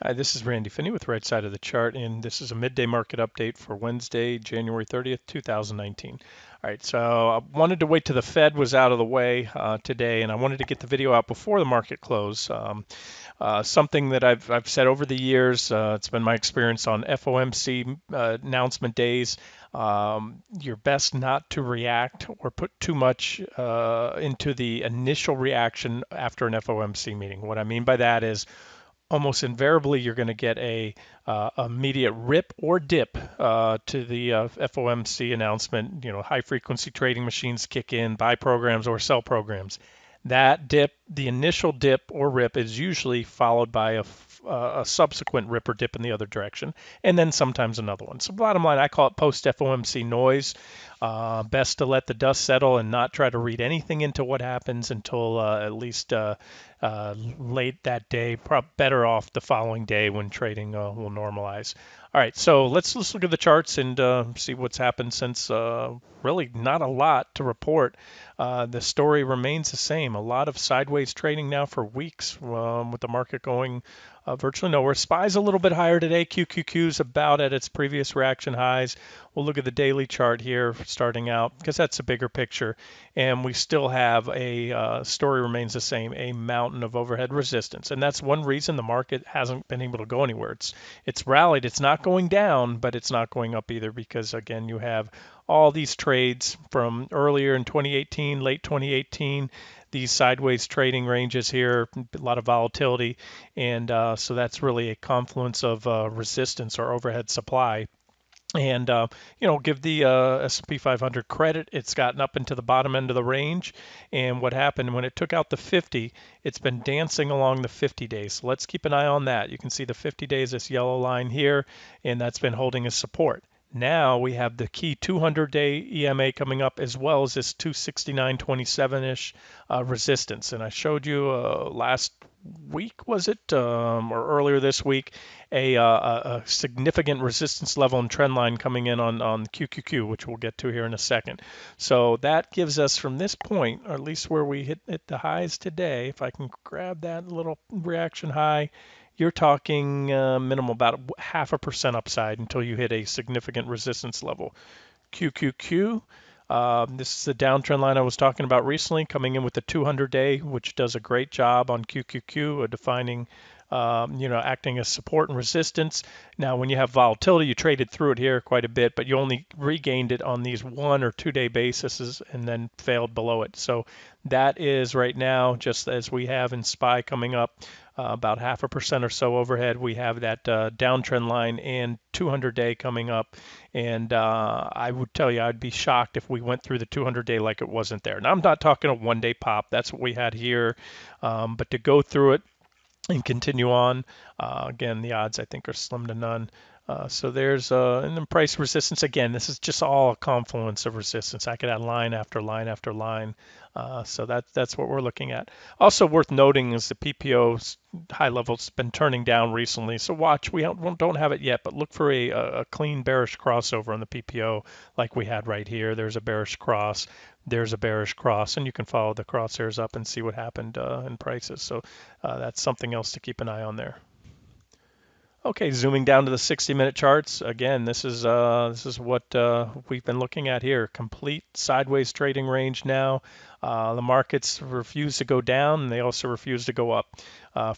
Hi, this is Randy Finney with Right Side of the Chart, and this is a midday market update for Wednesday, January 30th, 2019. All right, so I wanted to wait till the Fed was out of the way today, and I wanted to get the video out before the market close. Something that I've said over the years, it's been my experience on FOMC announcement days. You're best not to react or put too much into the initial reaction after an FOMC meeting. What I mean by that is almost invariably you're going to get a immediate rip or dip to the FOMC announcement. You know, high frequency trading machines kick in, buy programs or sell programs. That dip, the initial dip or rip, is usually followed by a subsequent rip or dip in the other direction, and then sometimes another one. So bottom line, I call it post FOMC noise. Best to let the dust settle and not try to read anything into what happens until at least late that day. Better off the following day when trading will normalize. All right, so let's look at the charts and see what's happened since really not a lot to report. The story remains the same. A lot of sideways trading now for weeks with the market going virtually nowhere. SPY's a little bit higher today. QQQ's about at its previous reaction highs. We'll look at the daily chart here starting out because that's a bigger picture. And we still have a story remains the same, a mountain of overhead resistance. And that's one reason the market hasn't been able to go anywhere. It's rallied. It's not going down, but it's not going up either because, again, you have all these trades from earlier in 2018, late 2018, these sideways trading ranges here, a lot of volatility. And so that's really a confluence of resistance or overhead supply. And give the S&P 500 credit. It's gotten up into the bottom end of the range. And what happened when it took out the 50, it's been dancing along the 50 days. So let's keep an eye on that. You can see the 50 days, this yellow line here, and that's been holding as support. Now we have the key 200-day EMA coming up as well as this 269.27-ish resistance. And I showed you last week, was it, or earlier this week, a significant resistance level and trend line coming in on QQQ, which we'll get to here in a second. So that gives us from this point, or at least where we hit the highs today, if I can grab that little reaction high, you're talking minimum about 0.5% upside until you hit a significant resistance level. QQQ, this is the downtrend line I was talking about recently, coming in with the 200-day, which does a great job on QQQ, defining, acting as support and resistance. Now, when you have volatility, you traded through it here quite a bit, but you only regained it on these 1 or 2 day bases and then failed below it. So that is right now, just as we have in SPY coming up, about 0.5% or so overhead. We have that downtrend line and 200-day coming up. And I would tell you, I'd be shocked if we went through the 200-day like it wasn't there. Now, I'm not talking a one-day pop. That's what we had here. But to go through it and continue on, again, the odds, I think, are slim to none. So there's and then price resistance. Again, this is just all a confluence of resistance. I could add line after line after line. So that's what we're looking at. Also worth noting is the PPO's high level's been turning down recently. So watch, we don't have it yet, but look for a clean bearish crossover on the PPO like we had right here. There's a bearish cross. There's a bearish cross, and you can follow the crosshairs up and see what happened in prices. So that's something else to keep an eye on there. Okay, zooming down to the 60-minute charts. Again, this is what we've been looking at here. Complete sideways trading range now. The markets refuse to go down, and they also refuse to go up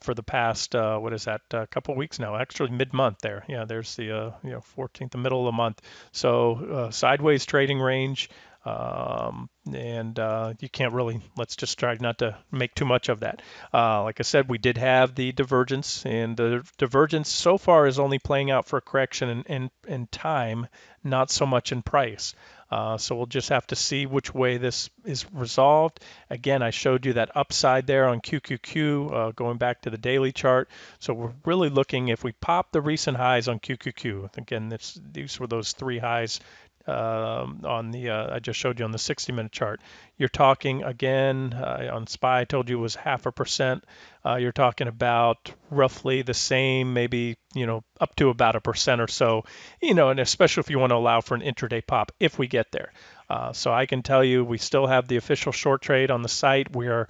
for the past what is that? A couple weeks now. Actually, mid-month there. Yeah, there's the 14th, the middle of the month. So sideways trading range. And you can't really, let's just try not to make too much of that. Like I said, we did have the divergence, and the divergence so far is only playing out for a correction in time, not so much in price. So we'll just have to see which way this is resolved. Again, I showed you that upside there on QQQ, going back to the daily chart. So we're really looking, if we pop the recent highs on QQQ, again, these were those 3 highs on the I just showed you on the 60-minute chart. You're talking again on SPY. I told you it was 0.5%. You're talking about roughly the same, maybe up to about 1% or so. And especially if you want to allow for an intraday pop, if we get there. So I can tell you we still have the official short trade on the site. We are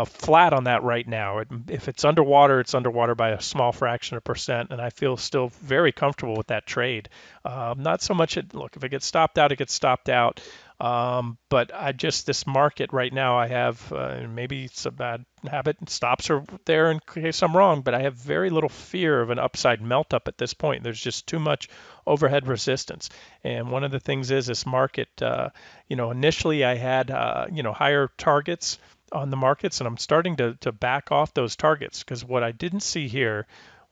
flat on that right now. If it's underwater, it's underwater by a small fraction of percent, and I feel still very comfortable with that trade. Not so much, look, if it gets stopped out, it gets stopped out. But this market right now, I have, maybe it's a bad habit, and stops are there in case I'm wrong, but I have very little fear of an upside melt up at this point. There's just too much overhead resistance. And one of the things is this market, initially I had, higher targets on the markets, and I'm starting to back off those targets, because what I didn't see here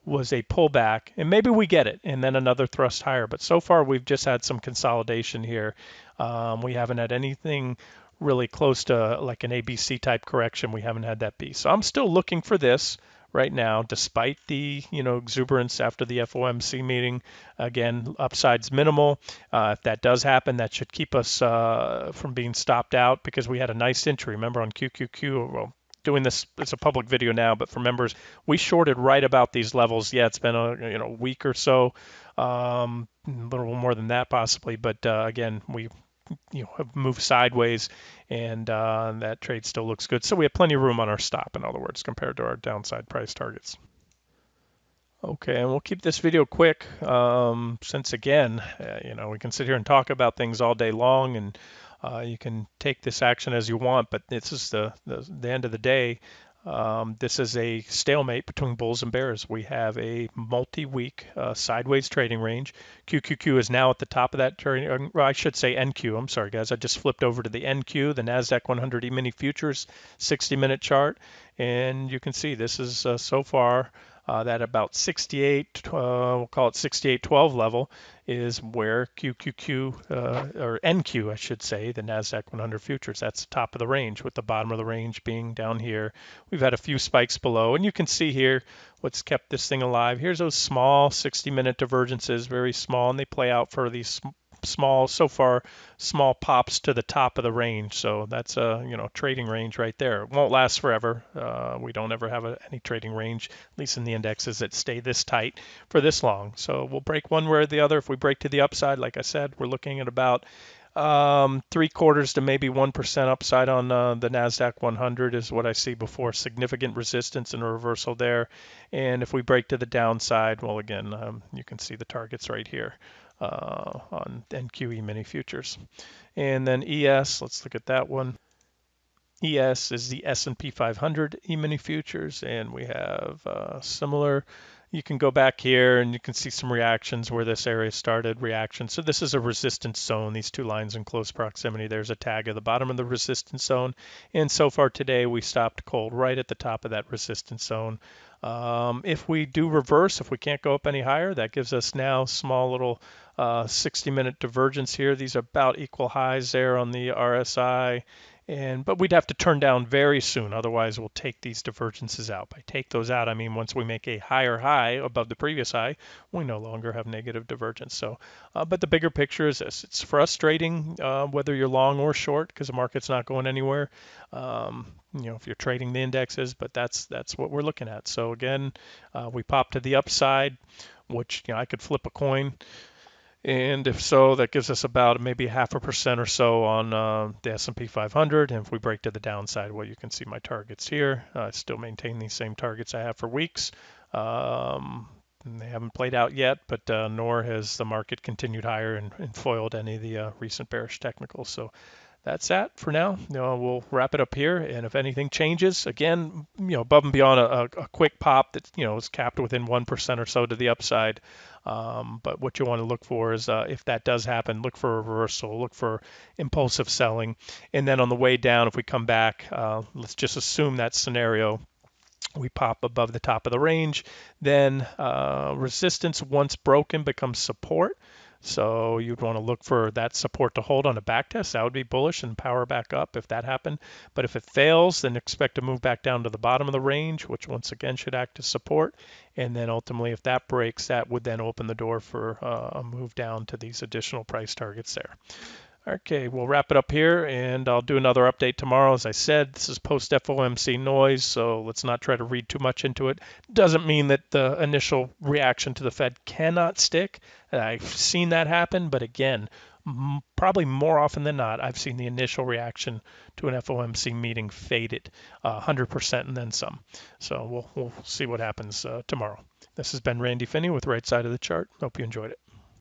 was a pullback, and maybe we get it, and then another thrust higher. But so far, we've just had some consolidation here. We haven't had anything really close to like an ABC type correction. We haven't had that be. So I'm still looking for this right now, despite the exuberance after the FOMC meeting. Again, upside's minimal. If that does happen, that should keep us from being stopped out, because we had a nice entry. Remember on QQQ, well, doing this, it's a public video now, but for members, we shorted right about these levels. Yeah, it's been a week or so, a little more than that possibly, but again, we have moved sideways, and that trade still looks good. So we have plenty of room on our stop, in other words, compared to our downside price targets. Okay, and we'll keep this video quick, since again, we can sit here and talk about things all day long, and you can take this action as you want, but this is the end of the day. This is a stalemate between bulls and bears. We have a multi-week sideways trading range. QQQ is now at the top of that trading, I should say NQ. I'm sorry, guys. I just flipped over to the NQ, the NASDAQ 100 E-mini futures 60-minute chart, and you can see this is so far that about 68, we'll call it 68.12 level, is where QQQ, or NQ, I should say, the NASDAQ 100 futures, that's the top of the range, with the bottom of the range being down here. We've had a few spikes below, and you can see here what's kept this thing alive. Here's those small 60-minute divergences, very small, and they play out for these small pops to the top of the range. So that's a trading range right there. It won't last forever. We don't ever have any trading range, at least in the indexes, that stay this tight for this long. So we'll break one way or the other. If we break to the upside, like I said, we're looking at about 3/4 to maybe 1% upside on the NASDAQ 100 is what I see before significant resistance and a reversal there. And if we break to the downside, well, again, you can see the targets right here on NQE mini futures. And then ES, let's look at that one. ES is the S&P 500 E-mini futures, and we have similar. You can go back here and you can see some reactions where this area started reaction. So this is a resistance zone, these two lines in close proximity. There's a tag at the bottom of the resistance zone. And so far today, we stopped cold right at the top of that resistance zone. If we do reverse, if we can't go up any higher, that gives us now small little 60-minute divergence here. These are about equal highs there on the RSI. But we'd have to turn down very soon, otherwise we'll take these divergences out. By take those out, I mean once we make a higher high above the previous high, we no longer have negative divergence. So, but the bigger picture is this: it's frustrating whether you're long or short, because the market's not going anywhere. If you're trading the indexes, but that's what we're looking at. So again, we pop to the upside, which I could flip a coin. And if so, that gives us about maybe 0.5% or so on the S&P 500. And if we break to the downside, well, you can see my targets here. I still maintain these same targets I have for weeks. They haven't played out yet, but nor has the market continued higher and foiled any of the recent bearish technicals. So that's that for now. We'll wrap it up here, and if anything changes, again, above and beyond a quick pop that is capped within 1% or so to the upside. But what you want to look for is if that does happen, look for a reversal, look for impulsive selling, and then on the way down, if we come back, let's just assume that scenario. We pop above the top of the range, then resistance once broken becomes support. So you'd want to look for that support to hold on a back test. That would be bullish and power back up if that happened. But if it fails, then expect to move back down to the bottom of the range, which once again should act as support. And then ultimately, if that breaks, that would then open the door for a move down to these additional price targets there. Okay, we'll wrap it up here, and I'll do another update tomorrow. As I said, this is post-FOMC noise, so let's not try to read too much into it. Doesn't mean that the initial reaction to the Fed cannot stick. I've seen that happen, but again, probably more often than not, I've seen the initial reaction to an FOMC meeting faded 100% and then some. So we'll see what happens tomorrow. This has been Randy Finney with Right Side of the Chart. Hope you enjoyed it.